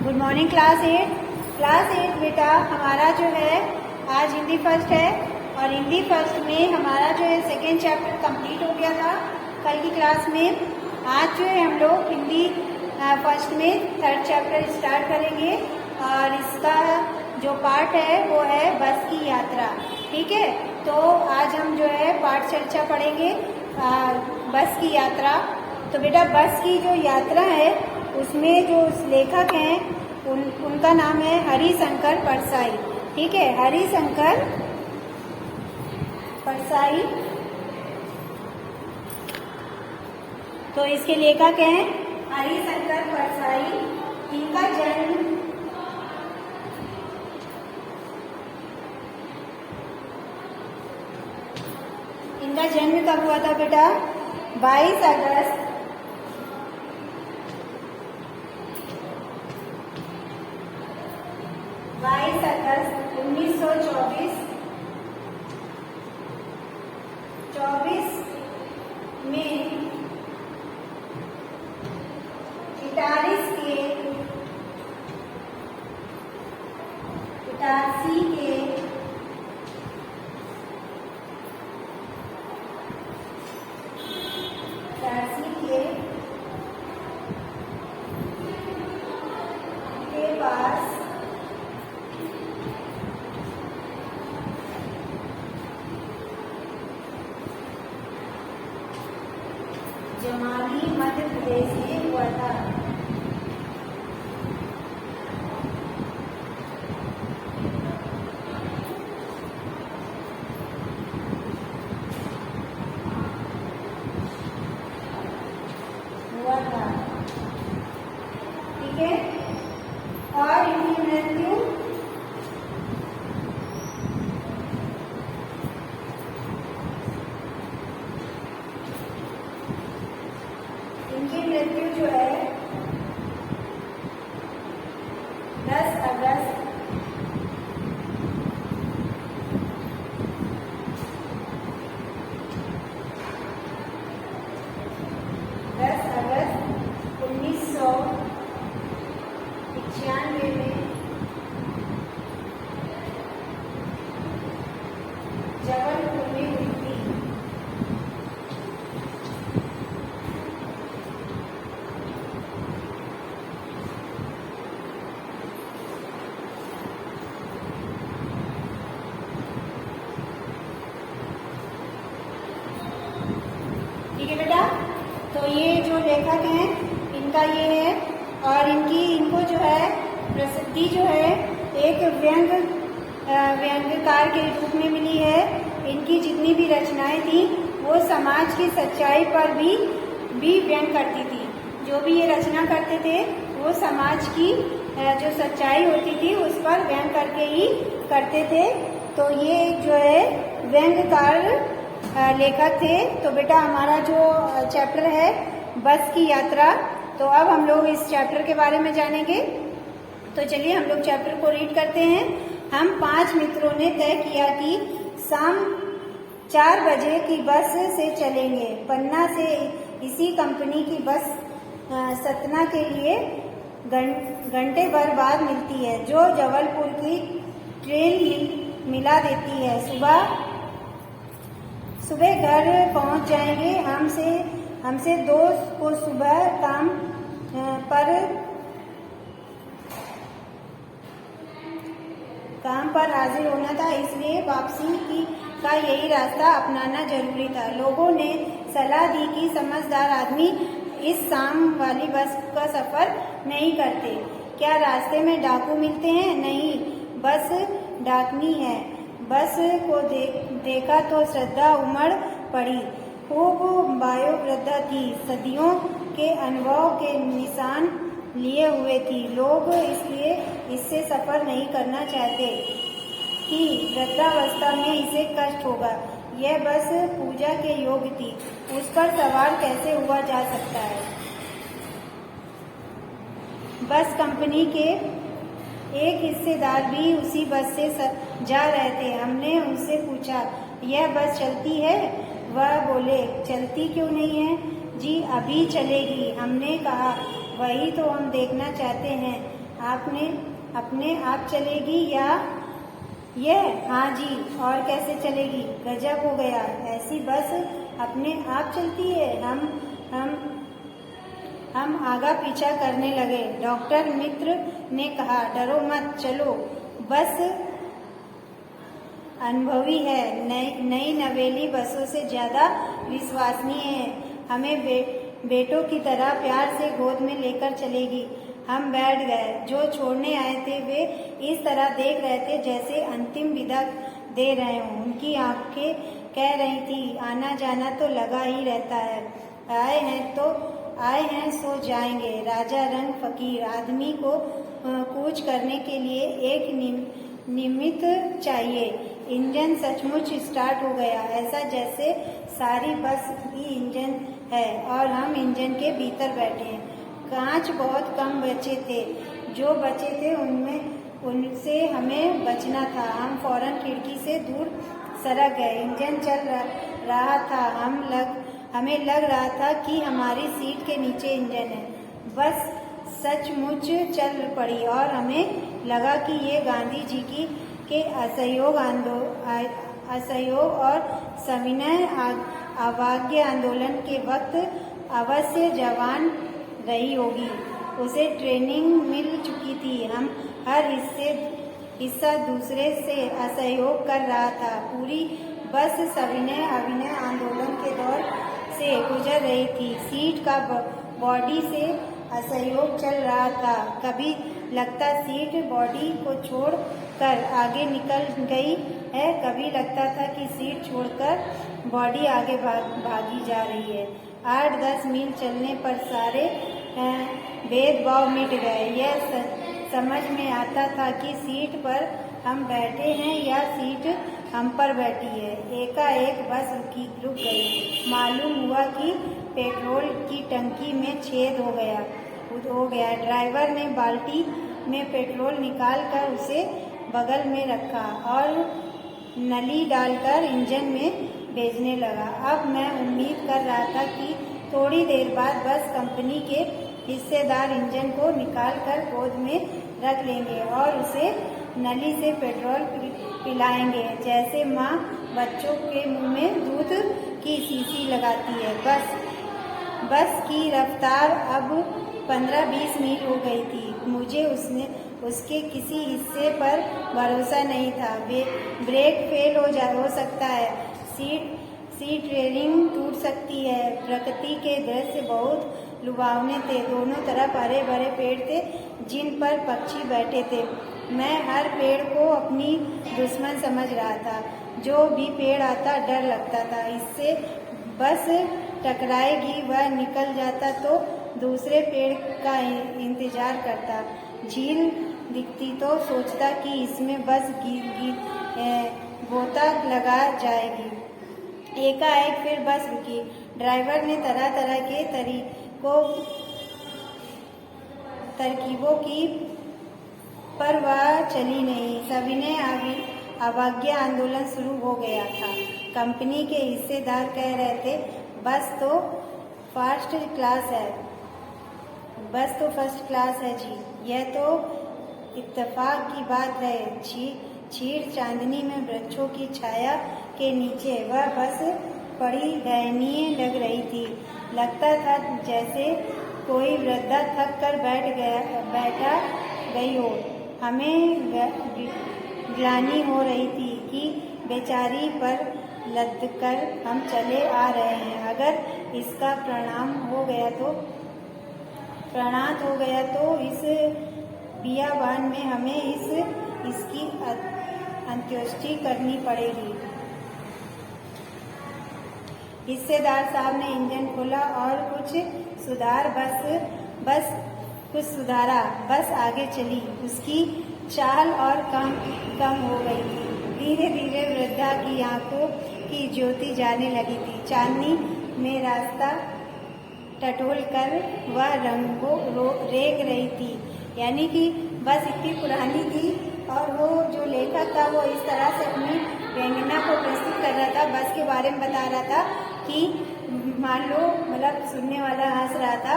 Good morning class 8 बेटा हमारा जो है आज हिंदी फर्स्ट है और हिंदी फर्स्ट में हमारा जो है सेकेंड चैप्टर कंप्लीट हो गया था कल की क्लास में। आज जो है हम लोग हिंदी फर्स्ट में थर्ड चैप्टर स्टार्ट करेंगे और इसका जो पार्ट है वो है बस की यात्रा। ठीक है, तो आज हम जो है पाठ चर्चा पढ़ेंगे बस की यात्रा। तो बेटा बस की जो यात्रा है उसमें जो लेखक हैं उनका नाम है हरिशंकर परसाई। ठीक है, हरिशंकर परसाई। तो इसके लेखक हैं हरिशंकर परसाई। इनका जन्म कब हुआ था बेटा? 22 अगस्त 1924 में इटारसी के पास जमाली मध्य प्रदेश में हुआ था। ठीक है, और इनकी मृत्यु जो है 10 अगस्त 1995 में जबलपुर में हुई थी। ठीक है बेटा, तो ये जो लेखक हैं इनका ये है और इनको जो है प्रसिद्धि जो है एक व्यंग्यकार के रूप में मिली है। इनकी जितनी भी रचनाएं थी वो समाज की सच्चाई पर भी व्यंग करती थी। जो भी ये रचना करते थे वो समाज की जो सच्चाई होती थी उस पर व्यंग करके ही करते थे। तो ये जो है व्यंग्यकार लेखक थे। तो बेटा हमारा जो चैप्टर है बस की यात्रा, तो अब हम लोग इस चैप्टर के बारे में जानेंगे। तो चलिए हम लोग चैप्टर को रीड करते हैं। हम 5 मित्रों ने तय किया कि शाम 4 बजे की बस से चलेंगे। पन्ना से इसी कंपनी की बस सतना के लिए घंटे भर बाद मिलती है, जो जबलपुर की ट्रेन मिला देती है। सुबह घर पहुंच जाएंगे। हमसे दोस्त को सुबह काम पर हाजिर होना था, इसलिए वापसी का यही रास्ता अपनाना जरूरी था। लोगों ने सलाह दी कि समझदार आदमी इस शाम वाली बस का सफर नहीं करते। क्या रास्ते में डाकू मिलते हैं? नहीं, बस डाकनी है। बस को देखा तो श्रद्धा उमड़ पड़ी। खूब वयोवृद्ध थी, सदियों के अनुभव के निशान लिए हुए थी। लोग इसलिए इससे सफर नहीं करना चाहते कि वृद्धावस्था में इसे कष्ट होगा। यह बस पूजा के योग्य थी, उस पर सवार कैसे हुआ जा सकता है? बस कंपनी के एक हिस्सेदार भी उसी बस से जा रहे थे। हमने उनसे पूछा, यह बस चलती है? वह बोले, चलती क्यों नहीं है जी, अभी चलेगी। हमने कहा, वही तो हम देखना चाहते हैं। आपने अपने आप चलेगी या यह? हाँ जी, और कैसे चलेगी? गजब हो गया, ऐसी बस अपने आप चलती है। हम आगा पीछा करने लगे। डॉक्टर मित्र ने कहा, डरो मत, चलो, बस अनुभवी है, नई नवेली बसों से ज्यादा विश्वसनीय है, हमें बेटों की तरह प्यार से गोद में लेकर चलेगी। हम बैठ गए। जो छोड़ने आए थे वे इस तरह देख रहे थे जैसे अंतिम विदा दे रहे हों। उनकी आंखें कह रही थी, आना जाना तो लगा ही रहता है, आए हैं सो जाएंगे। राजा रंग फकीर आदमी को कूच करने के लिए एक निमित्त चाहिए। इंजन सचमुच स्टार्ट हो गया, ऐसा जैसे सारी बस ही इंजन है और हम इंजन के भीतर बैठे हैं। कांच बहुत कम बचे थे, जो बचे थे उनसे हमें बचना था। हम फौरन खिड़की से दूर सरक गए। इंजन चल रहा था, हमें लग रहा था कि हमारी सीट के नीचे इंजन है। बस सचमुच चल पड़ी और हमें लगा कि ये गांधी जी के असहयोग और सविनय अवज्ञा आंदोलन के वक्त अवश्य जवान रही होगी। उसे ट्रेनिंग मिल चुकी थी। हम हर हिस्सा दूसरे से असहयोग कर रहा था। पूरी बस सविनय अभिनय आंदोलन के दौर से गुजर रही थी। सीट का बॉडी से असहयोग चल रहा था। कभी लगता सीट बॉडी को छोड़ कर आगे निकल गई है, कभी लगता था कि सीट छोड़कर बॉडी आगे भागी जा रही है। 8-10 मील चलने पर सारे भेदभाव मिट गए। यह समझ में आता था कि सीट पर हम बैठे हैं या सीट हम पर बैठी है। एकाएक बस रुक गई। मालूम हुआ कि पेट्रोल की टंकी में छेद हो गया। ड्राइवर ने बाल्टी में पेट्रोल निकालकर उसे बगल में रखा और नली डालकर इंजन में भेजने लगा। अब मैं उम्मीद कर रहा था कि थोड़ी देर बाद बस कंपनी के हिस्सेदार इंजन को निकालकर गोद में रख लेंगे और उसे नली से पेट्रोल पिलाएंगे, जैसे माँ बच्चों के मुंह में दूध की शीशी लगाती है। बस की रफ्तार अब 15-20 मील हो गई थी। मुझे उसके किसी हिस्से पर भरोसा नहीं था। ब्रेक फेल हो सकता है, सीट रेलिंग टूट सकती है। प्रकृति के दृश्य बहुत लुभावने थे। दोनों तरफ हरे भरे पेड़ थे जिन पर पक्षी बैठे थे। मैं हर पेड़ को अपनी दुश्मन समझ रहा था। जो भी पेड़ आता डर लगता था, इससे बस टकराएगी। वह निकल जाता तो दूसरे पेड़ का इंतजार करता। झील दिखती तो सोचता कि इसमें बस गोता लगा जाएगी। एकाएक फिर बस रुकी। ड्राइवर ने तरह तरह के तरकीबों की परवाह चली नहीं। सविनय अवज्ञा आंदोलन शुरू हो गया था। कंपनी के हिस्सेदार कह रहे थे, बस तो फर्स्ट क्लास है जी। यह तो इत्तेफाक की बात है। छीड़ चांदनी में वृक्षों की छाया के नीचे वह बस बड़ी दयनीय लग रही थी। लगता था जैसे कोई वृद्धा थक कर बैठा गई हो। हमें ग्लानि हो रही थी कि बेचारी पर लदकर हम चले आ रहे हैं। अगर इसका प्राणात हो गया तो इस बियाबान में हमें इसकी अंत्येष्टि करनी पड़ेगी। हिस्सेदार साहब ने इंजन खोला और कुछ सुधारा। बस आगे चली। उसकी चाल और कम हो गई थी। धीरे धीरे वृद्धा की आंखों की ज्योति जाने लगी थी। चांदनी में रास्ता टटोल कर वह रंगों रेख रही थी। यानी कि बस इतनी पुरानी थी और वो जो लेखक था वो इस तरह से अपनी व्यंजना को प्रस्तुत कर रहा था, बस के बारे में बता रहा था कि मान लो मतलब सुनने वाला हंस रहा था,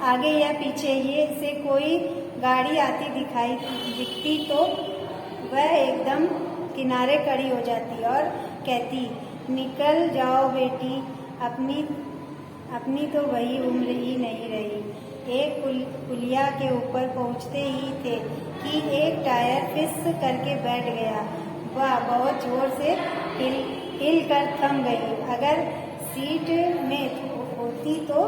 आगे या पीछे ये से कोई गाड़ी आती दिखती तो वह एकदम किनारे खड़ी हो जाती और कहती, निकल जाओ बेटी, अपनी तो वही उम्र ही नहीं रही। एक पुलिया के ऊपर पहुंचते ही थे कि एक टायर फिस करके बैठ गया। वह बहुत जोर से हिल कर थम गई। अगर सीट में होती तो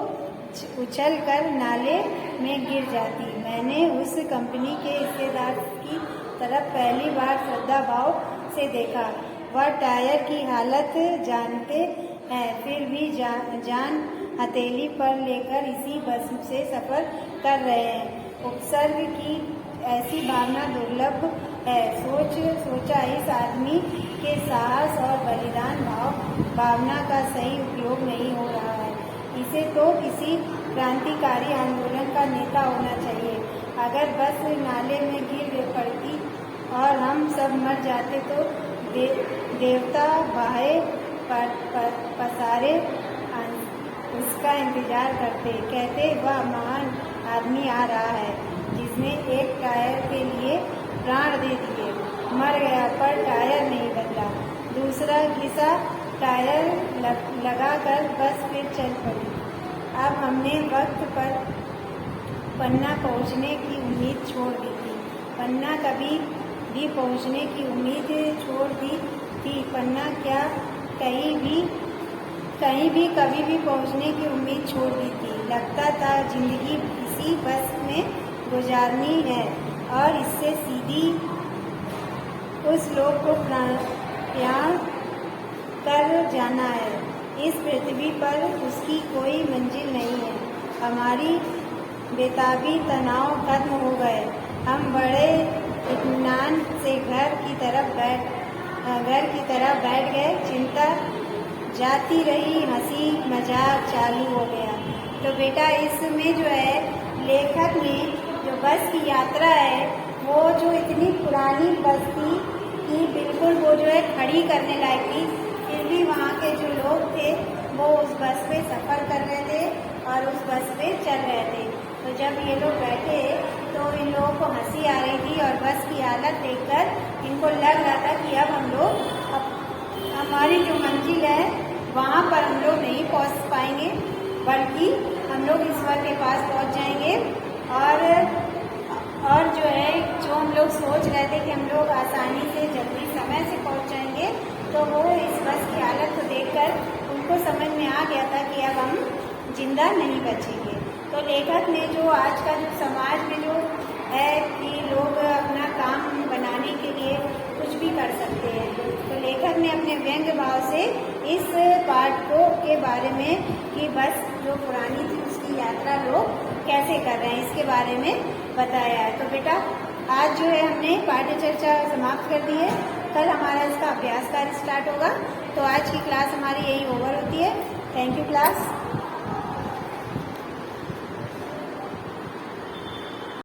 उछल कर नाले में गिर जाती। मैंने उस कंपनी के हिस्सेदार की तरफ पहली बार श्रद्धा भाव से देखा। वह टायर की हालत जानते हैं, फिर भी जान हथेली पर लेकर इसी बस से सफर कर रहे हैं। उपसर्ग की ऐसी भावना दुर्लभ है। सोचा इस आदमी के साहस और बलिदान भावना का सही उपयोग नहीं हो रहा है। इसे तो किसी क्रांतिकारी आंदोलन का नेता होना चाहिए। अगर बस नाले में गिर पड़ती और हम सब मर जाते तो देवता बाहे पसारे उसका इंतजार करते, कहते वह महान आदमी आ रहा है जिसने एक टायर के लिए प्राण दे दिए। मर गया पर टायर नहीं बदला। दूसरा घिसा टायर लगाकर बस फिर चल पड़ी। अब हमने वक्त पर पन्ना पहुंचने की उम्मीद छोड़ दी थी। पन्ना कभी भी पहुंचने की उम्मीद छोड़ दी थी। पन्ना क्या कहीं भी कभी भी पहुंचने की उम्मीद छोड़ दी थी। लगता था जिंदगी इसी बस में गुजारनी है और इससे सीधी उस लोक को प्रयाण कर जाना है। इस पृथ्वी पर उसकी कोई मंजिल नहीं है। हमारी बेताबी तनाव खत्म हो गए। हम बड़े इत्मीनान से घर की तरफ बैठ गए। चिंता जाती रही, हंसी मजाक चालू हो गया। तो बेटा इसमें जो है लेखक ने जो बस की यात्रा है वो जो इतनी पुरानी बस थी कि बिल्कुल वो जो है खड़ी करने लायक थी, फिर भी वहाँ के जो लोग थे वो उस बस पे सफ़र कर रहे थे और उस बस पे चल रहे थे। तो जब ये लोग बैठे तो इन लोगों को हंसी आ रही थी और बस की हालत देखकर इनको लग रहा था कि अब हम लोग हमारी जो मंजिल है वहाँ पर हम लोग नहीं पहुँच पाएंगे, बल्कि हम लोग ईश्वर के पास पहुँच जाएंगे। और जो है जो हम लोग सोच रहे थे कि हम लोग आसानी से जल्दी समय से पहुँच जाएंगे, तो वो इस बस की हालत को देखकर उनको समझ में आ गया था कि अब हम जिंदा नहीं बचेंगे। तो लेखक ने जो आज का जो समाज में जो है कि लोग अपना काम बनाने के लिए कुछ भी कर सकते हैं, तो लेखक ने अपने व्यंग्य भाव से इस पाठ के बारे में कि बस जो पुरानी थी उसकी यात्रा लोग कैसे कर रहे हैं इसके बारे में बताया है। तो बेटा आज जो है हमने पाठ्य चर्चा समाप्त कर दी है। कल हमारा इसका अभ्यास कार्य स्टार्ट होगा। तो आज की क्लास हमारी यही ओवर होती है। Thank you class.